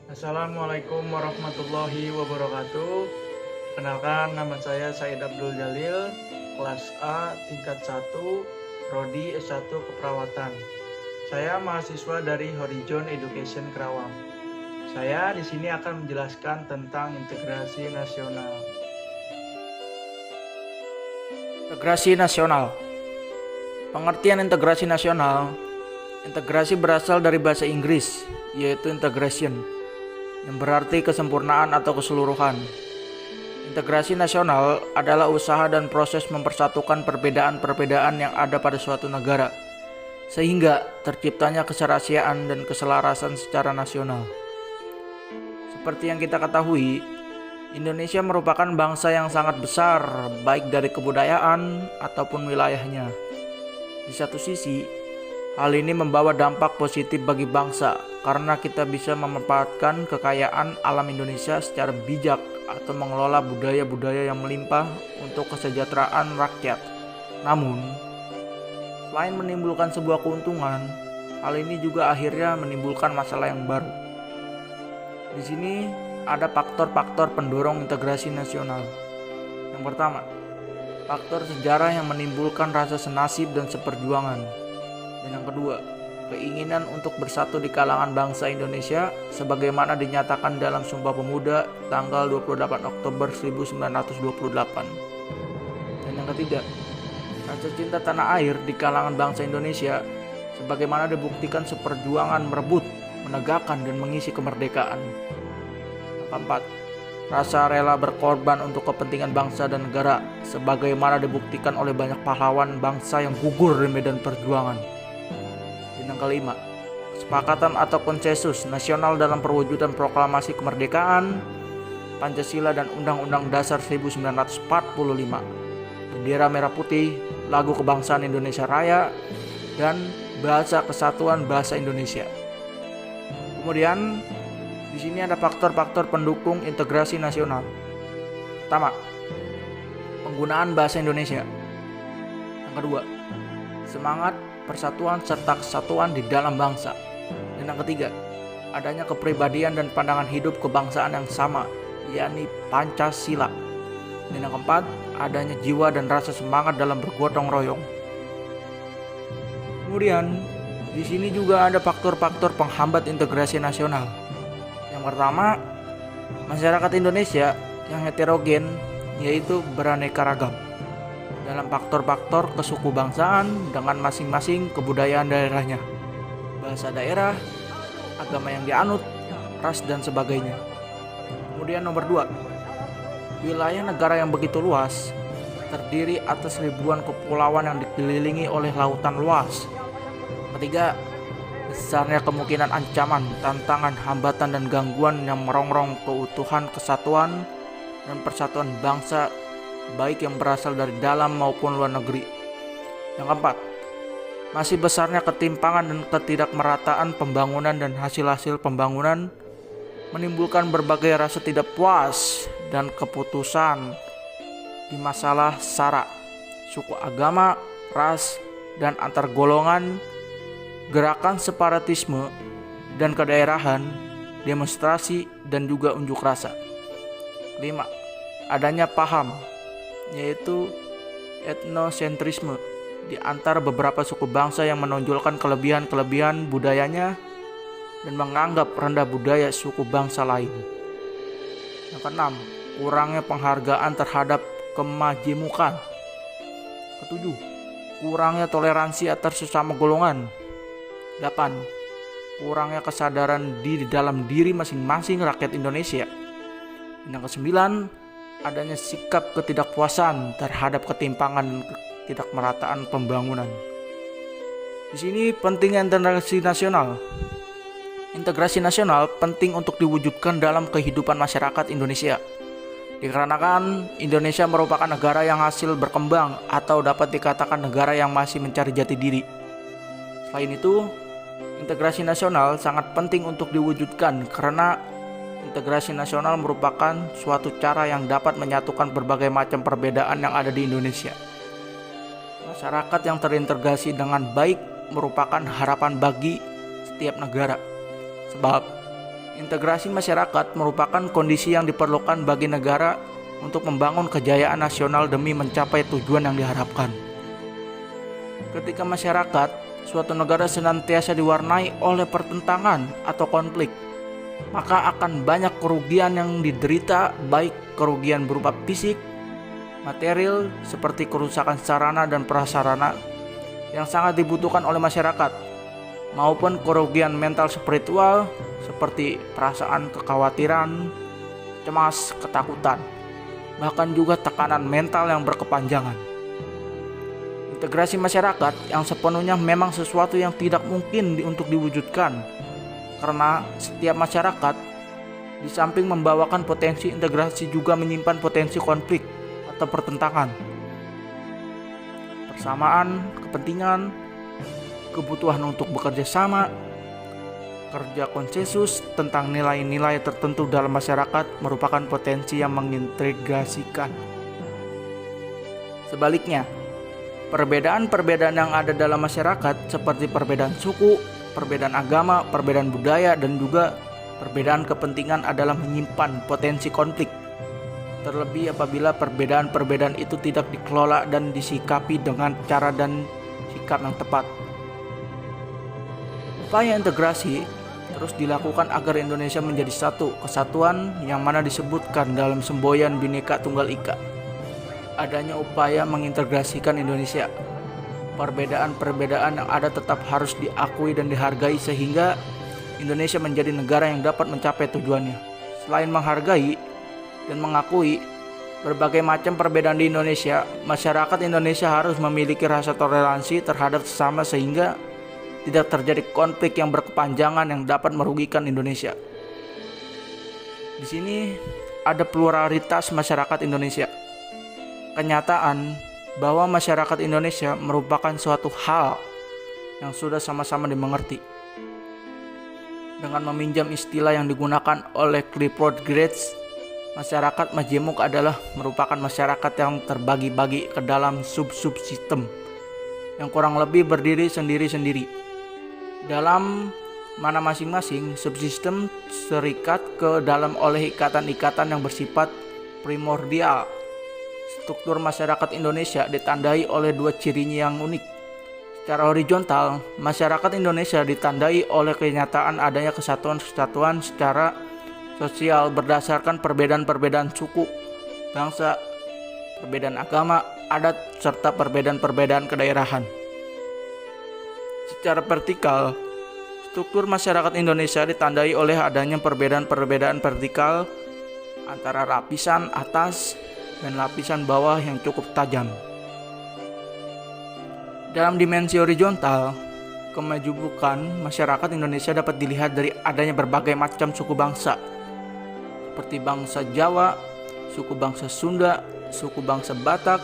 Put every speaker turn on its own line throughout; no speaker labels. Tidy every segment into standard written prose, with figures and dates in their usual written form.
Assalamualaikum warahmatullahi wabarakatuh. Kenalkan, nama saya Said Abdul Jalil, kelas A, tingkat 1, Prodi S1 Keperawatan. Saya mahasiswa dari Horizon Education Kerawang. Saya di sini akan menjelaskan tentang integrasi nasional. Integrasi nasional. Pengertian integrasi nasional. Integrasi berasal dari bahasa Inggris, yaitu integration, yang berarti kesempurnaan atau keseluruhan. Integrasi nasional adalah usaha dan proses mempersatukan perbedaan-perbedaan yang ada pada suatu negara, sehingga terciptanya keserasiaan dan keselarasan secara nasional. Seperti yang kita ketahui, Indonesia merupakan bangsa yang sangat besar, baik dari kebudayaan ataupun wilayahnya. Di satu sisi, hal ini membawa dampak positif bagi bangsa karena kita bisa memanfaatkan kekayaan alam Indonesia secara bijak atau mengelola budaya-budaya yang melimpah untuk kesejahteraan rakyat. Namun, selain menimbulkan sebuah keuntungan, hal ini juga akhirnya menimbulkan masalah yang baru. Di sini ada faktor-faktor pendorong integrasi nasional. Yang pertama, faktor sejarah yang menimbulkan rasa senasib dan seperjuangan. Dan yang kedua, keinginan untuk bersatu di kalangan bangsa Indonesia sebagaimana dinyatakan dalam Sumpah Pemuda tanggal 28 Oktober 1928. Dan yang ketiga, rasa cinta tanah air di kalangan bangsa Indonesia sebagaimana dibuktikan seperjuangan merebut, menegakkan dan mengisi kemerdekaan. Yang keempat, rasa rela berkorban untuk kepentingan bangsa dan negara sebagaimana dibuktikan oleh banyak pahlawan bangsa yang gugur di medan perjuangan. Dan yang kelima, kesepakatan atau konsensus nasional dalam perwujudan proklamasi kemerdekaan, Pancasila dan Undang-Undang Dasar 1945, bendera merah putih, lagu kebangsaan Indonesia Raya, dan bahasa kesatuan bahasa Indonesia. Kemudian di sini ada faktor-faktor pendukung integrasi nasional. Pertama, penggunaan bahasa Indonesia. Yang kedua, semangat persatuan serta kesatuan di dalam bangsa. Dan yang ketiga, adanya kepribadian dan pandangan hidup kebangsaan yang sama, yakni Pancasila. Dan yang keempat, adanya jiwa dan rasa semangat dalam bergotong royong. Kemudian, di sini juga ada faktor-faktor penghambat integrasi nasional. Yang pertama, masyarakat Indonesia yang heterogen, yaitu beraneka ragam dalam faktor-faktor kesukubangsaan dengan masing-masing kebudayaan daerahnya, bahasa daerah, agama yang dianut, ras dan sebagainya. Kemudian nomor 2, wilayah negara yang begitu luas, terdiri atas ribuan kepulauan yang dikelilingi oleh lautan luas. Ketiga, besarnya kemungkinan ancaman, tantangan, hambatan dan gangguan yang merongrong keutuhan kesatuan dan persatuan bangsa baik yang berasal dari dalam maupun luar negeri. Yang keempat, masih besarnya ketimpangan dan ketidakmerataan pembangunan dan hasil-hasil pembangunan menimbulkan berbagai rasa tidak puas dan keputusan di masalah sara, suku, agama, ras, dan antar golongan, gerakan separatisme dan kedaerahan, demonstrasi, dan juga unjuk rasa. 5. Adanya paham, yaitu etnosentrisme di antara beberapa suku bangsa yang menonjolkan kelebihan-kelebihan budayanya dan menganggap rendah budaya suku bangsa lain. Yang keenam, kurangnya penghargaan terhadap kemajemukan. Ketujuh, kurangnya toleransi antar sesama golongan. 8. Kurangnya kesadaran diri dalam diri masing-masing rakyat Indonesia. Yang kesembilan, adanya sikap ketidakpuasan terhadap ketimpangan dan ketidakmerataan pembangunan. Di sini pentingnya integrasi nasional. Integrasi nasional penting untuk diwujudkan dalam kehidupan masyarakat Indonesia. Dikarenakan Indonesia merupakan negara yang hasil berkembang atau dapat dikatakan negara yang masih mencari jati diri. Selain itu, integrasi nasional sangat penting untuk diwujudkan karena integrasi nasional merupakan suatu cara yang dapat menyatukan berbagai macam perbedaan yang ada di Indonesia. Masyarakat yang terintegrasi dengan baik merupakan harapan bagi setiap negara. Sebab Integrasi masyarakat merupakan kondisi yang diperlukan bagi negara untuk membangun kejayaan nasional demi mencapai tujuan yang diharapkan. Ketika masyarakat suatu negara senantiasa diwarnai oleh pertentangan atau konflik, maka akan banyak kerugian yang diderita, baik kerugian berupa fisik, material seperti kerusakan sarana dan prasarana yang sangat dibutuhkan oleh masyarakat, maupun kerugian mental spiritual seperti perasaan kekhawatiran, cemas, ketakutan, bahkan juga tekanan mental yang berkepanjangan. Integrasi masyarakat yang sepenuhnya memang sesuatu yang tidak mungkin untuk diwujudkan, karena setiap masyarakat di samping membawakan potensi integrasi juga menyimpan potensi konflik atau pertentangan, persamaan kepentingan, kebutuhan untuk bekerja sama, kerja konsensus tentang nilai-nilai tertentu dalam masyarakat merupakan potensi yang mengintegrasikan. Sebaliknya, perbedaan-perbedaan yang ada dalam masyarakat seperti perbedaan suku, perbedaan agama, perbedaan budaya, dan juga perbedaan kepentingan adalah menyimpan potensi konflik. Terlebih apabila perbedaan-perbedaan itu tidak dikelola dan disikapi dengan cara dan sikap yang tepat. Upaya integrasi terus dilakukan agar Indonesia menjadi satu kesatuan yang mana disebutkan dalam semboyan Bhinneka Tunggal Ika. Adanya upaya mengintegrasikan Indonesia. Perbedaan-perbedaan yang ada tetap harus diakui dan dihargai sehingga Indonesia menjadi negara yang dapat mencapai tujuannya. Selain menghargai dan mengakui berbagai macam perbedaan di Indonesia, masyarakat Indonesia harus memiliki rasa toleransi terhadap sesama sehingga tidak terjadi konflik yang berkepanjangan yang dapat merugikan Indonesia. Di sini ada pluralitas masyarakat Indonesia. Kenyataan bahwa masyarakat Indonesia merupakan suatu hal yang sudah sama-sama dimengerti. Dengan meminjam istilah yang digunakan oleh Clifford Geertz, masyarakat majemuk adalah merupakan masyarakat yang terbagi-bagi ke dalam sub-subsistem yang kurang lebih berdiri sendiri-sendiri. Dalam mana masing-masing subsistem terikat ke dalam oleh ikatan-ikatan yang bersifat primordial. Struktur masyarakat Indonesia ditandai oleh dua cirinya yang unik. Secara horizontal, masyarakat Indonesia ditandai oleh kenyataan adanya kesatuan-kesatuan secara sosial berdasarkan perbedaan-perbedaan suku, bangsa, perbedaan agama, adat, serta perbedaan-perbedaan kedaerahan. Secara vertikal, struktur masyarakat Indonesia ditandai oleh adanya perbedaan-perbedaan vertikal antara lapisan atas dan lapisan bawah yang cukup tajam. Dalam dimensi horizontal, kemajubukan masyarakat Indonesia dapat dilihat dari adanya berbagai macam suku bangsa, seperti bangsa Jawa, suku bangsa Sunda, suku bangsa Batak,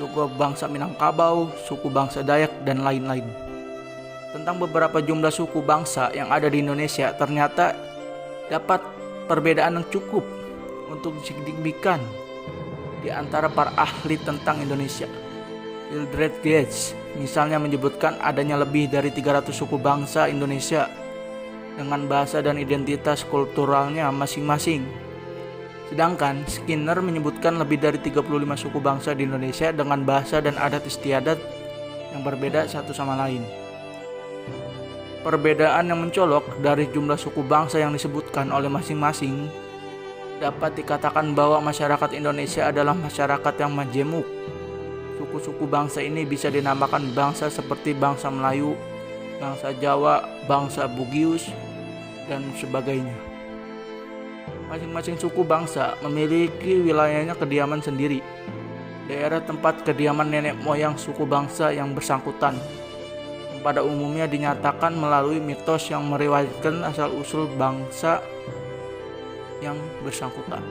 suku bangsa Minangkabau, suku bangsa Dayak, dan lain-lain. Tentang beberapa jumlah suku bangsa yang ada di Indonesia, ternyata dapat perbedaan yang cukup untuk disignifikan di antara para ahli tentang Indonesia. Hildred Geertz misalnya menyebutkan adanya lebih dari 300 suku bangsa Indonesia dengan bahasa dan identitas kulturalnya masing-masing. Sedangkan Skinner menyebutkan lebih dari 35 suku bangsa di Indonesia dengan bahasa dan adat istiadat yang berbeda satu sama lain. Perbedaan yang mencolok dari jumlah suku bangsa yang disebutkan oleh masing-masing dapat dikatakan bahwa masyarakat Indonesia adalah masyarakat yang majemuk. Suku-suku bangsa ini bisa dinamakan bangsa seperti bangsa Melayu, bangsa Jawa, bangsa Bugius, dan sebagainya. Masing-masing suku bangsa memiliki wilayahnya kediaman sendiri, daerah tempat kediaman nenek moyang suku bangsa yang bersangkutan. Pada umumnya dinyatakan melalui mitos yang meriwayatkan asal-usul bangsa yang bersangkutan.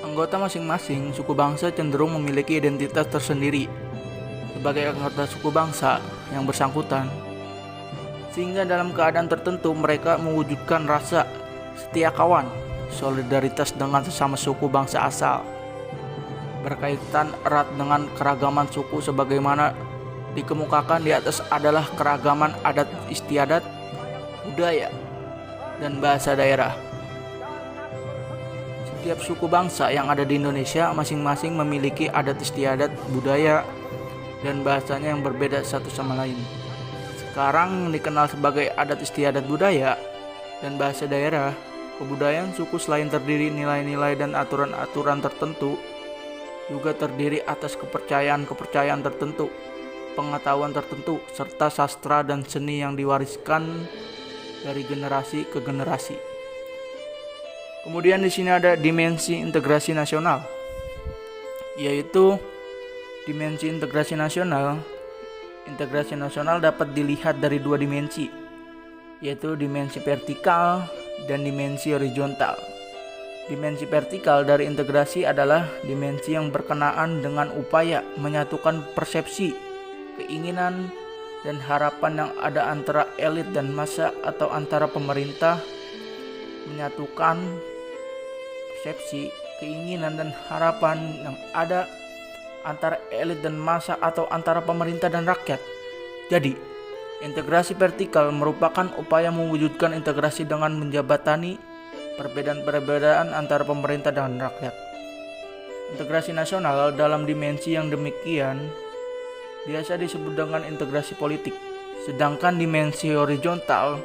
Anggota masing-masing suku bangsa cenderung memiliki identitas tersendiri sebagai anggota suku bangsa yang bersangkutan, sehingga dalam keadaan tertentu mereka mewujudkan rasa setia kawan, solidaritas dengan sesama suku bangsa asal, berkaitan erat dengan keragaman suku sebagaimana dikemukakan di atas adalah keragaman adat istiadat, budaya, dan bahasa daerah. Setiap suku bangsa yang ada di Indonesia masing-masing memiliki adat istiadat, budaya, dan bahasanya yang berbeda satu sama lain. Sekarang dikenal sebagai adat istiadat budaya dan bahasa daerah. Kebudayaan suku selain terdiri nilai-nilai dan aturan-aturan tertentu, juga terdiri atas kepercayaan-kepercayaan tertentu, pengetahuan tertentu, serta sastra dan seni yang diwariskan dari generasi ke generasi. Kemudian di sini ada dimensi integrasi nasional, yaitu dimensi integrasi nasional. Integrasi nasional dapat dilihat dari dua dimensi, yaitu dimensi vertikal dan dimensi horizontal. Dimensi vertikal dari integrasi adalah dimensi yang berkenaan dengan upaya menyatukan persepsi, keinginan, dan harapan yang ada antara elit dan massa atau antara pemerintah, menyatukan persepsi, keinginan, dan harapan yang ada antara elit dan massa atau antara pemerintah dan rakyat. Jadi, integrasi vertikal merupakan upaya mewujudkan integrasi dengan menjabatani perbedaan-perbedaan antara pemerintah dan rakyat. Integrasi nasional dalam dimensi yang demikian biasa disebut dengan integrasi politik. Sedangkan dimensi horizontal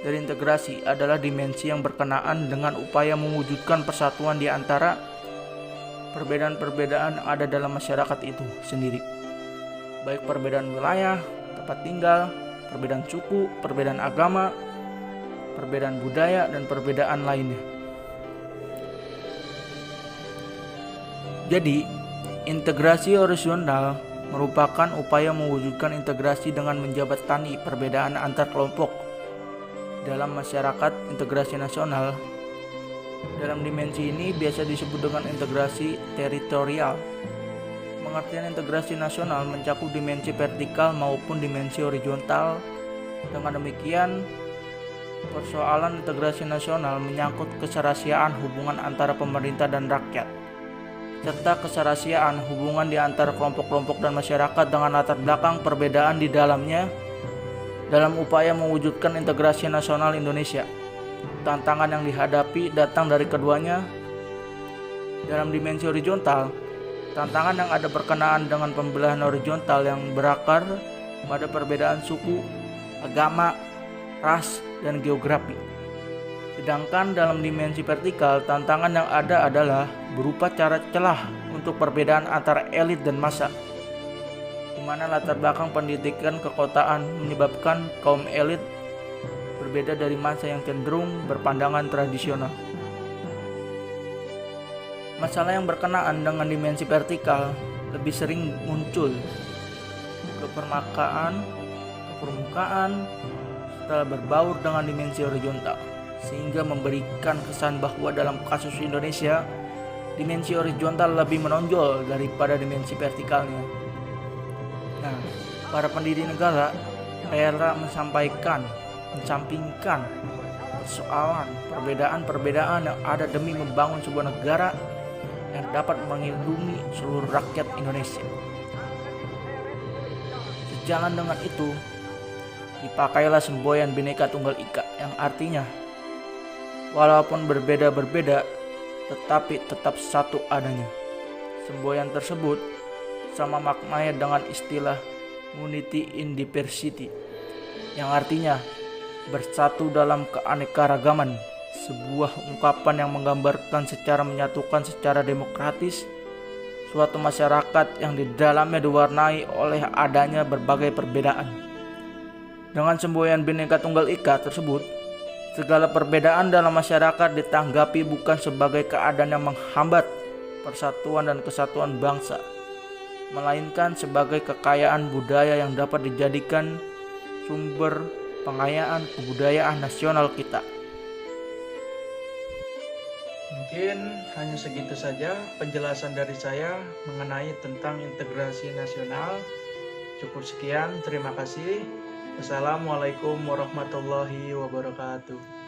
dari integrasi adalah dimensi yang berkenaan dengan upaya mewujudkan persatuan di antara perbedaan-perbedaan yang ada dalam masyarakat itu sendiri, baik perbedaan wilayah, tempat tinggal, perbedaan suku, perbedaan agama, perbedaan budaya, dan perbedaan lainnya. Jadi, integrasi horizontal merupakan upaya mewujudkan integrasi dengan menjabatani perbedaan antar kelompok dalam masyarakat. Integrasi nasional dalam dimensi ini biasa disebut dengan integrasi teritorial. Pengertian integrasi nasional mencakup dimensi vertikal maupun dimensi horizontal. Dengan demikian, persoalan integrasi nasional menyangkut keserasiaan hubungan antara pemerintah dan rakyat, serta keserasiaan hubungan di antara kelompok-kelompok dan masyarakat dengan latar belakang perbedaan di dalamnya dalam upaya mewujudkan integrasi nasional Indonesia. Tantangan yang dihadapi datang dari keduanya. Dalam dimensi horizontal, tantangan yang ada berkenaan dengan pembelahan horizontal yang berakar pada perbedaan suku, agama, ras, dan geografi. Sedangkan dalam dimensi vertikal, tantangan yang ada adalah berupa cara celah untuk perbedaan antara elit dan massa, di mana latar belakang pendidikan kekotaan menyebabkan kaum elit berbeda dari massa yang cenderung berpandangan tradisional. Masalah yang berkenaan dengan dimensi vertikal lebih sering muncul ke permukaan setelah berbaur dengan dimensi horizontal, sehingga memberikan kesan bahwa dalam kasus Indonesia, dimensi horizontal lebih menonjol daripada dimensi vertikalnya. Nah, para pendiri negara rela mensampingkan persoalan perbedaan-perbedaan yang ada demi membangun sebuah negara yang dapat melindungi seluruh rakyat Indonesia. Sejalan dengan itu, dipakailah semboyan Bhinneka Tunggal Ika, yang artinya walaupun berbeda-berbeda tetapi tetap satu adanya. Semboyan tersebut sama maknanya dengan istilah unity in diversity, yang artinya bersatu dalam keanekaragaman, sebuah ungkapan yang menggambarkan secara menyatukan secara demokratis suatu masyarakat yang di dalamnya diwarnai oleh adanya berbagai perbedaan. Dengan semboyan Bhinneka Tunggal Ika tersebut, segala perbedaan dalam masyarakat ditanggapi bukan sebagai keadaan yang menghambat persatuan dan kesatuan bangsa, melainkan sebagai kekayaan budaya yang dapat dijadikan sumber pengayaan kebudayaan nasional kita. Mungkin hanya segitu saja penjelasan dari saya mengenai tentang integrasi nasional. Cukup sekian, terima kasih. Wassalamualaikum warahmatullahi wabarakatuh.